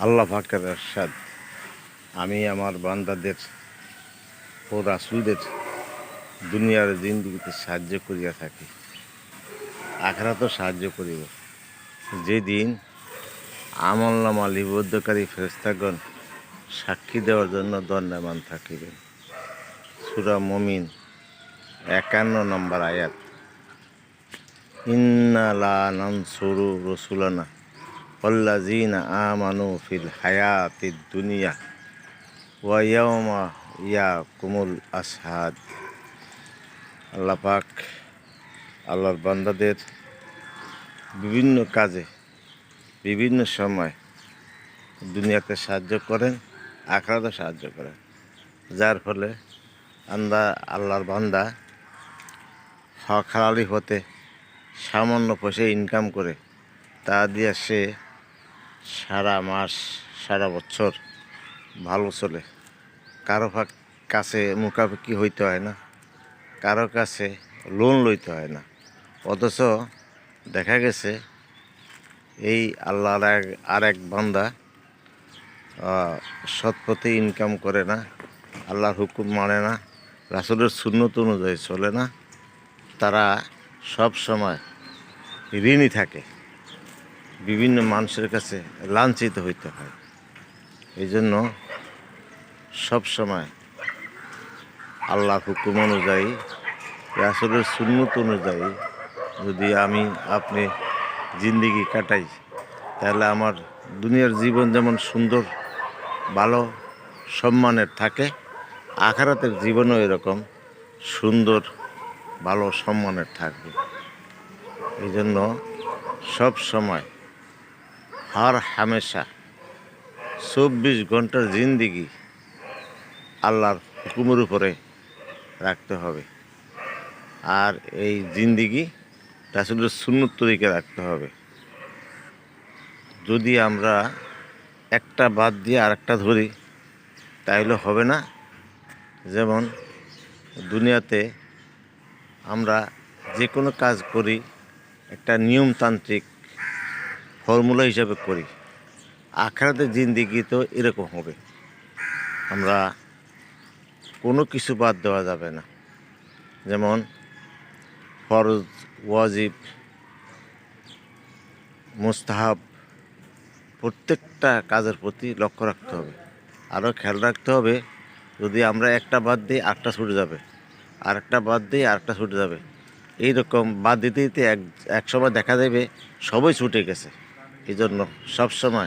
আল্লাহ পাকের এরশাদ, আমি আমার বান্দাদের ও রাসূলদের দুনিয়ার জিন্দেগিতে সাহায্য করিয়া থাকি, আখিরাতেও সাহায্য করিব। যেদিন আমলনামা লিপিবদ্ধকারী ফেরেশতাগণ সাক্ষী দেওয়ার জন্য দণ্ডায়মান থাকিবেন। সূরা মুমিন ৫১ নম্বর আয়াত। ইন্না লা নানসুরু রুসুলানা ওয়াল্লাযীনা আমানু ফিল হায়াতিদ দুনিয়া ওয়া ইয়াওমা ইয়াকুমুল আশহাদ। আল্লাহ পাক আল্লাহর বান্দাদের বিভিন্ন কাজে বিভিন্ন সময় দুনিয়াতে সাহায্য করেন, আখিরাতেও সাহায্য করেন, যার ফলে আল্লাহর বান্দা হক হালালি হতে সামান্য পয়সা ইনকাম করে তা দিয়ে সে সারা মাস সারা বছর ভালো চলে। কারো কাছে মুখাপেক্ষি হইতে হয় না, কারো কাছে লোন লইতে হয় না। অথচ দেখা গেছে এই আল্লাহর আর এক বান্দা সৎ পথে ইনকাম করে না, আল্লাহর হুকুম মানে না, রাসূলের সুন্নত অনুযায়ী চলে না, তারা সব সময় ঋণী থাকে, বিভিন্ন মানুষের কাছে লাঞ্ছিত হইতে হয়। এই জন্য সবসময় আল্লাহর হুকুম অনুযায়ী, রাসূলের সুন্নত অনুযায়ী যদি আমি আপনি জিন্দেগি কাটাই, তাহলে আমার দুনিয়ার জীবন যেমন সুন্দর ভালো সম্মানের থাকে, আখিরাতের জীবনও এরকম সুন্দর ভালো সম্মানের থাকবে। এই জন্য সব সময় হর হামেশা ২৪ ঘন্টার জিন্দেগি আল্লাহর হুকুমের উপরে রাখতে হবে, আর এই জিন্দেগি রাসূলের সুন্নত তরিকে রাখতে হবে। যদি আমরা একটা বাদ দিয়ে আরেকটা ধরি তাহলে হবে না। যেমন দুনিয়াতে আমরা যে কোনো কাজ করি একটা নিয়মতান্ত্রিক ফর্মুলা হিসাবে করি, আখিরাতের জিন্দেগি তো এরকম হবে। আমরা কোনো কিছু বাদ দেওয়া যাবে না। যেমন ফরজ, ওয়াজিব, মুস্তাহাব, প্রত্যেকটা কাজের প্রতি লক্ষ্য রাখতে হবে। আরও খেয়াল রাখতে হবে, যদি আমরা একটা বাদ দিই আরেকটা ছুটে যাবে, আরেকটা বাদ দিই আরেকটা ছুটে যাবে। এইরকম বাদ দিতে দিতে এক সময় দেখা যাবে সবই ছুটে গেছে। এই জন্য সবসময়